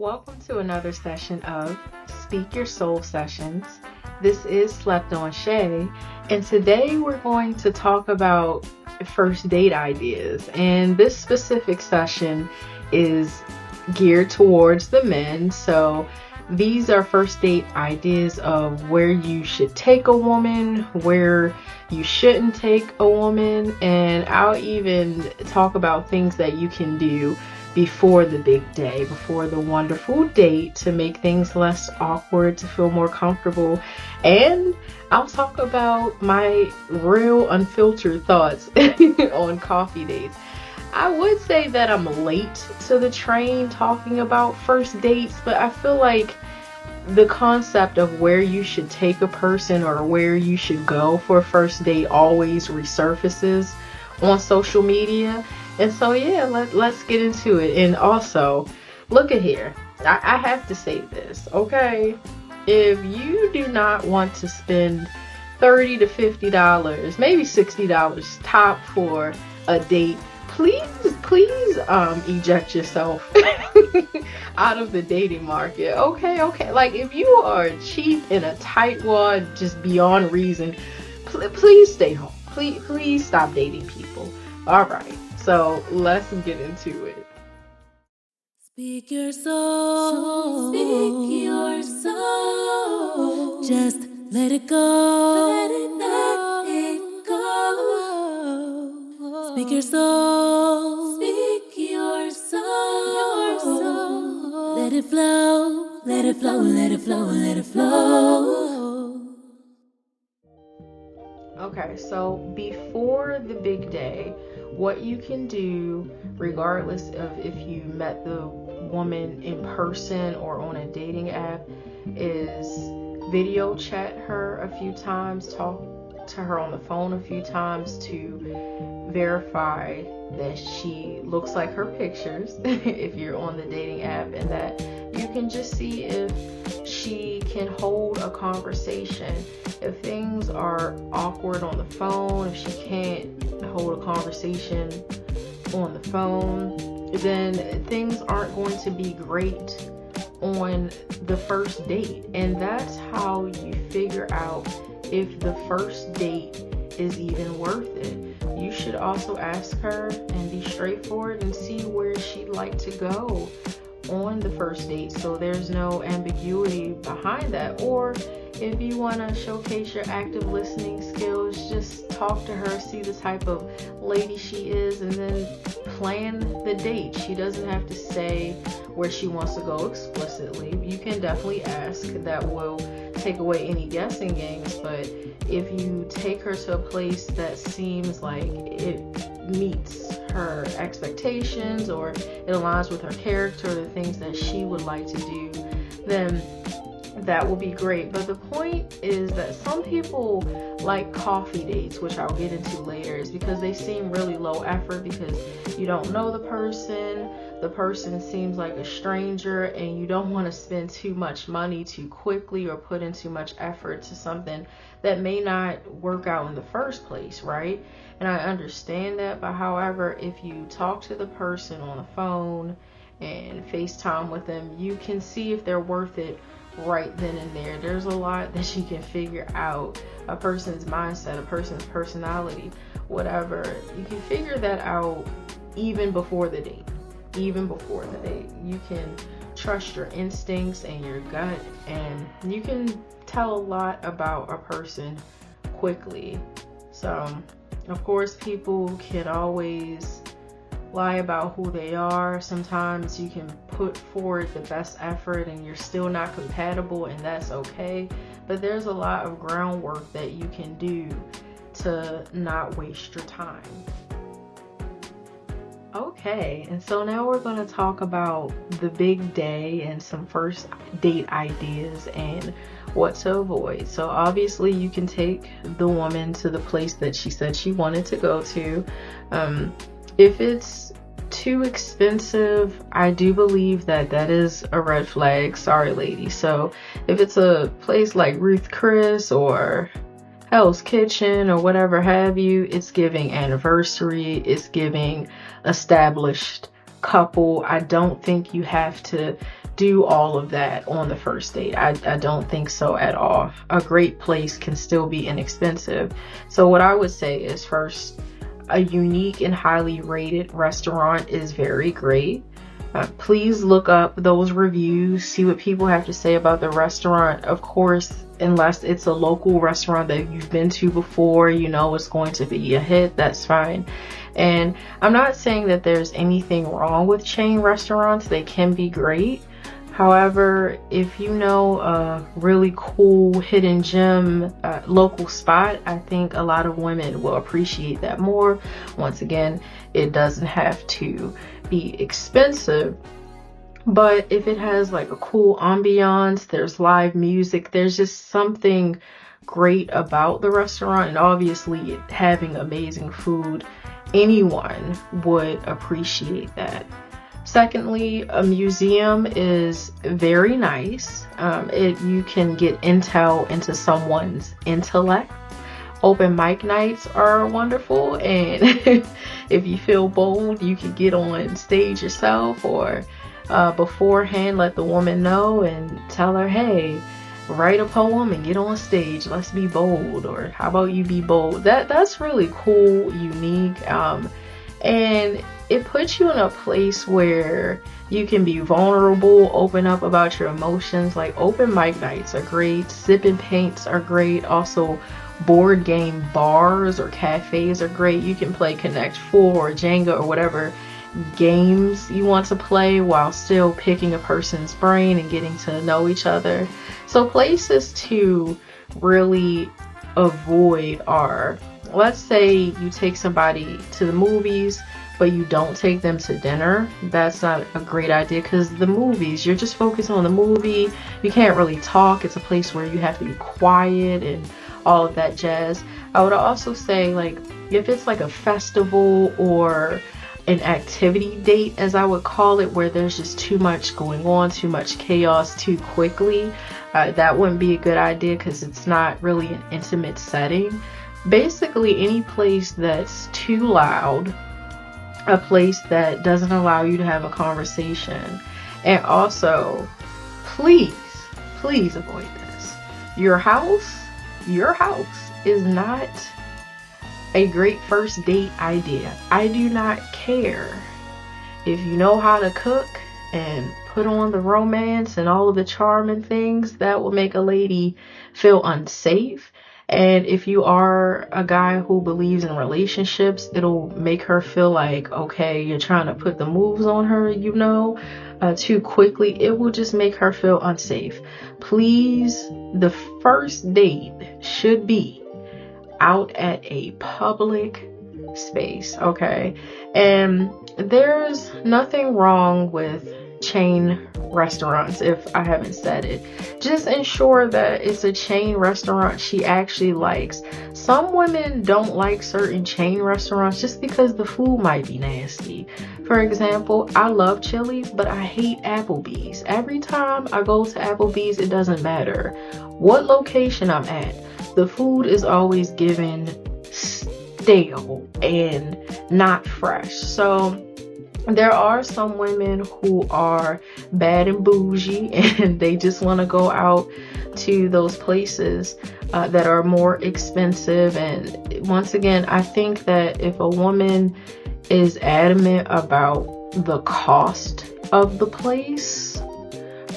Welcome to another session of Speak Your Soul Sessions. This is Slept on Shay, and today we're going to talk about first date ideas. And this specific session is geared towards the men. So these are first date ideas of where you should take a woman, where you shouldn't take a woman, and I'll even talk about things that you can do before the big day, before the wonderful date, to make things less awkward, to feel more comfortable. And I'll talk about my real unfiltered thoughts on coffee dates. I would say that I'm late to the train talking about first dates, but I feel like the concept of where you should take a person or where you should go for a first date always resurfaces on social media. And so, yeah, let's get into it. And also, look at here. I have to say this, okay? If you do not want to spend $30 to $50, maybe $60 top for a date, please eject yourself out of the dating market. Okay. Like, if you are cheap and a tightwad just beyond reason, please stay home. Please stop dating people. All right. So let's get into it. Speak your soul. Speak your soul. Just let it go. Let it go. Speak your soul. Speak your soul. Let it flow. Let it flow. Let it flow. Let it flow. Okay, so before the big day, what you can do, regardless of if you met the woman in person or on a dating app, is video chat her a few times, talk to her on the phone a few times to verify that she looks like her pictures if you're on the dating app, and that you can just see if she can hold a conversation. If things are awkward on the phone, if she can't hold a conversation on the phone, then things aren't going to be great on the first date. And that's how you figure out if the first date is even worth it. You should also ask her and be straightforward and see where she'd like to go on the first date, so there's no ambiguity behind that. Or if you want to showcase your active listening skills, just talk to her, see the type of lady she is, and then plan the date. She doesn't have to say where she wants to go explicitly. You can definitely ask. That will take away any guessing games. But if you take her to a place that seems like it meets her expectations, or it aligns with her character, the things that she would like to do, then that will be great. But the point is that some people like coffee dates, which I'll get into later, is because they seem really low effort, because you don't know the person seems like a stranger, and you don't want to spend too much money too quickly or put in too much effort to something that may not work out in the first place, right? And I understand that, but however, if you talk to the person on the phone and FaceTime with them, you can see if they're worth it right then and there. There's a lot that you can figure out. A person's mindset, a person's personality, whatever. You can figure that out even before the date. You can trust your instincts and your gut, and you can tell a lot about a person quickly. So, of course, people can always lie about who they are. Sometimes you can put forward the best effort and you're still not compatible, and that's okay. But there's a lot of groundwork that you can do to not waste your time. Okay, and so now we're going to talk about the big day and some first date ideas and what to avoid. So obviously you can take the woman to the place that she said she wanted to go to. If it's too expensive, I do believe that is a red flag. Sorry, ladies. So if it's a place like Ruth Chris or Hell's Kitchen or whatever have you, it's giving anniversary, it's giving established couple. I don't think you have to do all of that on the first date. I don't think so at all. A great place can still be inexpensive. So what I would say is, first, a unique and highly rated restaurant is very great. Please look up those reviews, see what people have to say about the restaurant. Of course, unless it's a local restaurant that you've been to before, you know it's going to be a hit, that's fine. And I'm not saying that there's anything wrong with chain restaurants. They can be great. However, if you know a really cool hidden gem local spot, I think a lot of women will appreciate that more. Once again, it doesn't have to be expensive, but if it has like a cool ambiance, there's live music, there's just something great about the restaurant, and obviously having amazing food, anyone would appreciate that. Secondly, a museum is very nice. You can get intel into someone's intellect. Open mic nights are wonderful, and if you feel bold, you can get on stage yourself, or beforehand let the woman know and tell her, hey, write a poem and get on stage, let's be bold, or how about you be bold. That's really cool, unique, and it puts you in a place where you can be vulnerable, open up about your emotions. Like, open mic nights are great, sip and paints are great, also board game bars or cafes are great. You can play Connect 4 or Jenga or whatever games you want to play while still picking a person's brain and getting to know each other. So places to really avoid are, let's say you take somebody to the movies but you don't take them to dinner. That's not a great idea, because the movies, you're just focused on the movie, you can't really talk. It's a place where you have to be quiet and all of that jazz. I would also say, like, if it's like a festival or an activity date, as I would call it, where there's just too much going on, too much chaos too quickly, that wouldn't be a good idea, because it's not really an intimate setting. Basically, any place that's too loud, a place that doesn't allow you to have a conversation. And also, please avoid this. Your house is not a great first date idea. I do not care if you know how to cook and put on the romance and all of the charm and things. That will make a lady feel unsafe. And if you are a guy who believes in relationships, it'll make her feel like, okay, you're trying to put the moves on her, too quickly. It will just make her feel unsafe. Please, the first date should be out at a public space, okay? And there's nothing wrong with chain restaurants, if I haven't said it. Just ensure that it's a chain restaurant she actually likes. Some women don't like certain chain restaurants just because the food might be nasty. For example, I love Chili's, but I hate Applebee's. Every time I go to Applebee's, it doesn't matter what location I'm at, the food is always given stale and not fresh. So there are some women who are bad and bougie, and they just want to go out to those places that are more expensive. And once again, I think that if a woman is adamant about the cost of the place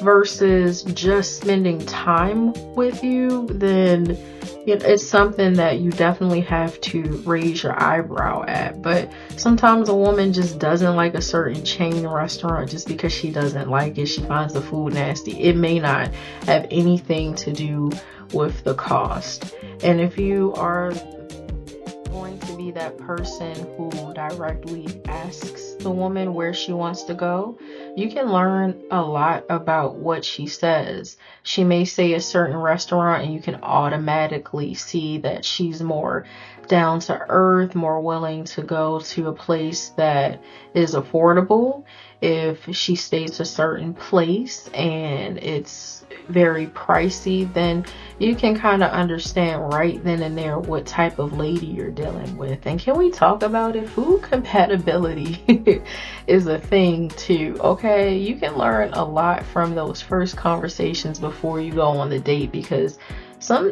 versus just spending time with you, then it's something that you definitely have to raise your eyebrow at. But sometimes a woman just doesn't like a certain chain restaurant just because she doesn't like it. She finds the food nasty. It may not have anything to do with the cost. And if you are going to be that person who directly asks the woman where she wants to go, you can learn a lot about what she says. She may say a certain restaurant and you can automatically see that she's more down to earth, more willing to go to a place that is affordable. If she states a certain place and it's very pricey, then you can kind of understand right then and there what type of lady you're dealing with. And can we talk about it? Food compatibility is a thing too. Okay. okay? You can learn a lot from those first conversations before you go on the date, because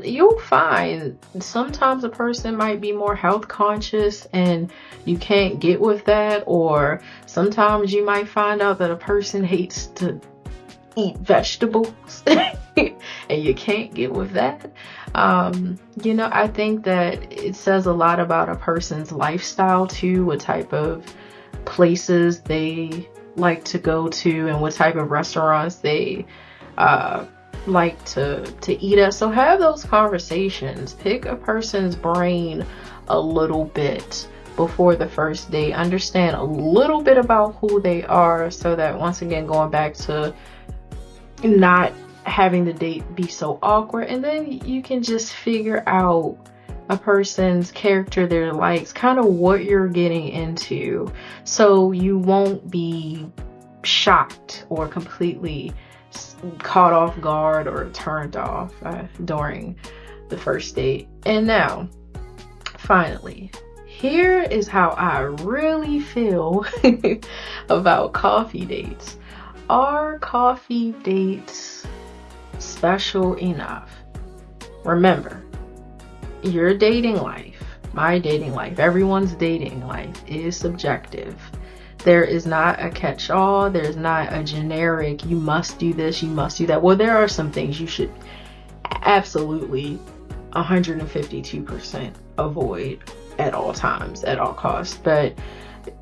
you'll find sometimes a person might be more health conscious and you can't get with that, or sometimes you might find out that a person hates to eat vegetables and you can't get with that. I think that it says a lot about a person's lifestyle too, what type of places they like to go to and what type of restaurants they like to eat at. So have those conversations, pick a person's brain a little bit before the first date, understand a little bit about who they are, so that, once again, going back to not having the date be so awkward, and then you can just figure out a person's character, their likes, kind of what you're getting into, so you won't be shocked or completely caught off guard or turned off during the first date. And now, finally, here is how I really feel about coffee dates. Are coffee dates special enough? Remember, your dating life, my dating life, everyone's dating life is subjective. There is not a catch-all. There's not a generic, you must do this, you must do that. Well, there are some things you should absolutely 152% avoid at all times, at all costs. But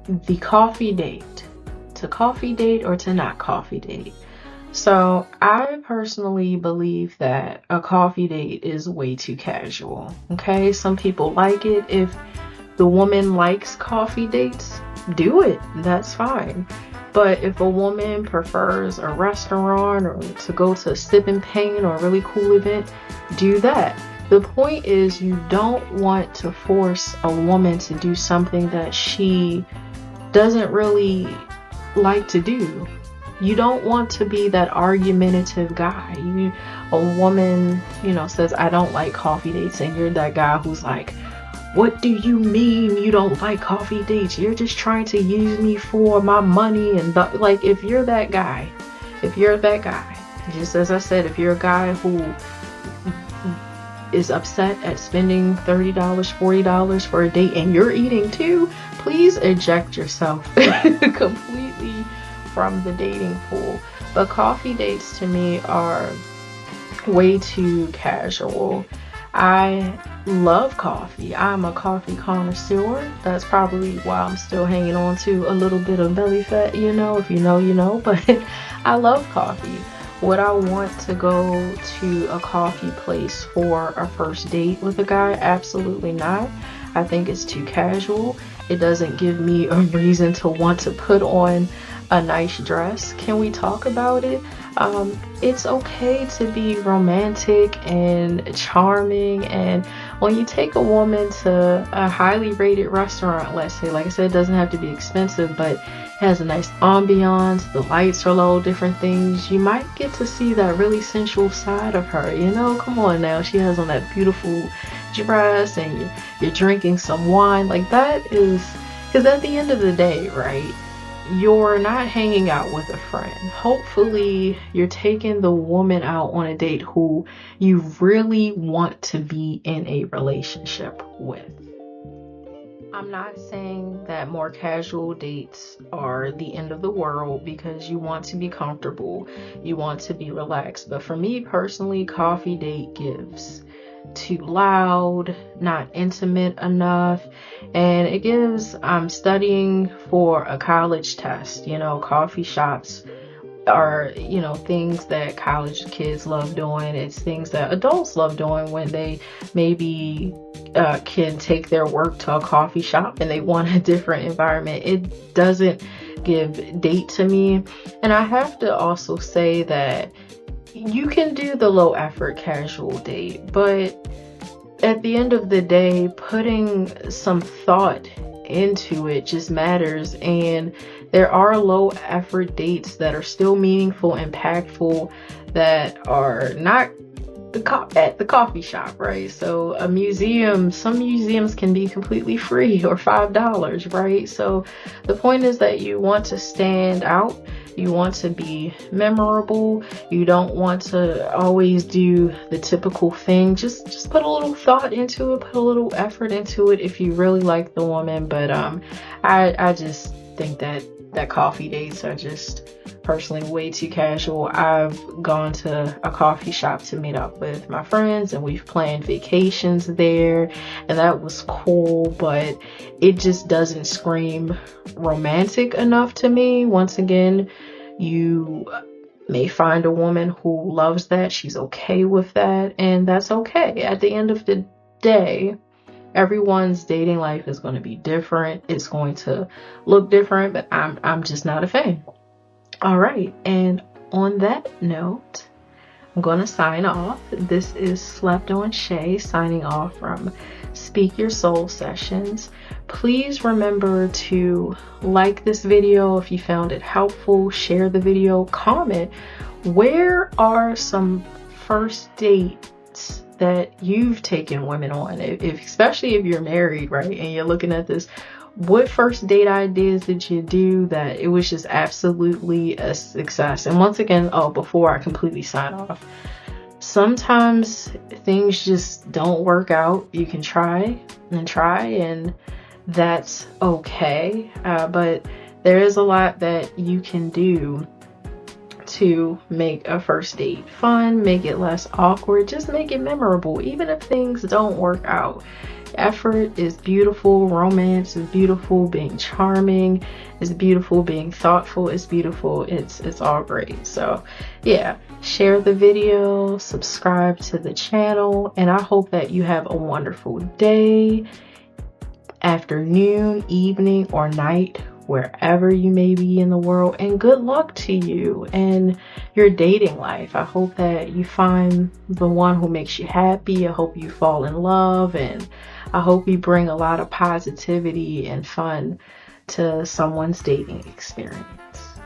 the coffee date, to coffee date or to not coffee date. So I personally believe that a coffee date is way too casual. Okay, some people like it. If the woman likes coffee dates, do it. That's fine. But if a woman prefers a restaurant or to go to a sip and paint or a really cool event, do that. The point is, you don't want to force a woman to do something that she doesn't really like to do. You don't want to be that argumentative guy. A woman, says, I don't like coffee dates, and you're that guy who's like, what do you mean you don't like coffee dates? You're just trying to use me for my money. And like, if you're that guy, just as I said, if you're a guy who is upset at spending $30, $40 for a date and you're eating too, please eject yourself completely from the dating pool. But coffee dates to me are way too casual. I love coffee. I'm a coffee connoisseur. That's probably why I'm still hanging on to a little bit of belly fat, if you know, you know. But I love coffee. Would I want to go to a coffee place for a first date with a guy? Absolutely not. I think it's too casual. It doesn't give me a reason to want to put on a nice dress. Can we talk about it? It's okay to be romantic and charming, and when you take a woman to a highly rated restaurant, let's say, like I said, it doesn't have to be expensive, but it has a nice ambiance, the lights are low, different things, you might get to see that really sensual side of her. Come on now, she has on that beautiful dress and you're drinking some wine. Like, that is, because at the end of the day, right, you're not hanging out with a friend. Hopefully you're taking the woman out on a date who you really want to be in a relationship with. I'm not saying that more casual dates are the end of the world, because you want to be comfortable, you want to be relaxed. But for me personally, coffee date gives too loud, not intimate enough, and it gives, I'm studying for a college test. Coffee shops are, things that college kids love doing. It's things that adults love doing when they maybe can take their work to a coffee shop and they want a different environment. It doesn't give date to me. And I have to also say that you can do the low effort casual date, but at the end of the day, putting some thought into it just matters. And there are low effort dates that are still meaningful, impactful, that are not at the coffee shop, right? So some museums can be completely free or $5, right? So the point is that you want to stand out. You want to be memorable. You don't want to always do the typical thing. Just put a little thought into it, put a little effort into it if you really like the woman. But I just think that coffee dates are just personally way too casual. I've gone to a coffee shop to meet up with my friends, and we've planned vacations there, and that was cool, but it just doesn't scream romantic enough to me. Once again, you may find a woman who loves that. She's okay with that, and that's okay. At the end of the day, everyone's dating life is going to be different. It's going to look different, but I'm just not a fan. All right, and on that note, I'm going to sign off. This is Slept On Shay signing off from Speak Your Soul Sessions. Please remember to like this video if you found it helpful, share the video, comment. Where are some first dates that you've taken women on? Especially if you're married, right, and you're looking at this, what first date ideas did you do that it was just absolutely a success? And once again, before I completely sign off, sometimes things just don't work out. You can try, and that's okay. But there is a lot that you can do to make a first date fun, make it less awkward, just make it memorable, even if things don't work out. Effort is beautiful, romance is beautiful, being charming is beautiful, being thoughtful is beautiful. It's all great. So yeah, share the video, subscribe to the channel, and I hope that you have a wonderful day, afternoon, evening, or night, wherever you may be in the world, and good luck to you and your dating life. I hope that you find the one who makes you happy. I hope you fall in love, and I hope you bring a lot of positivity and fun to someone's dating experience.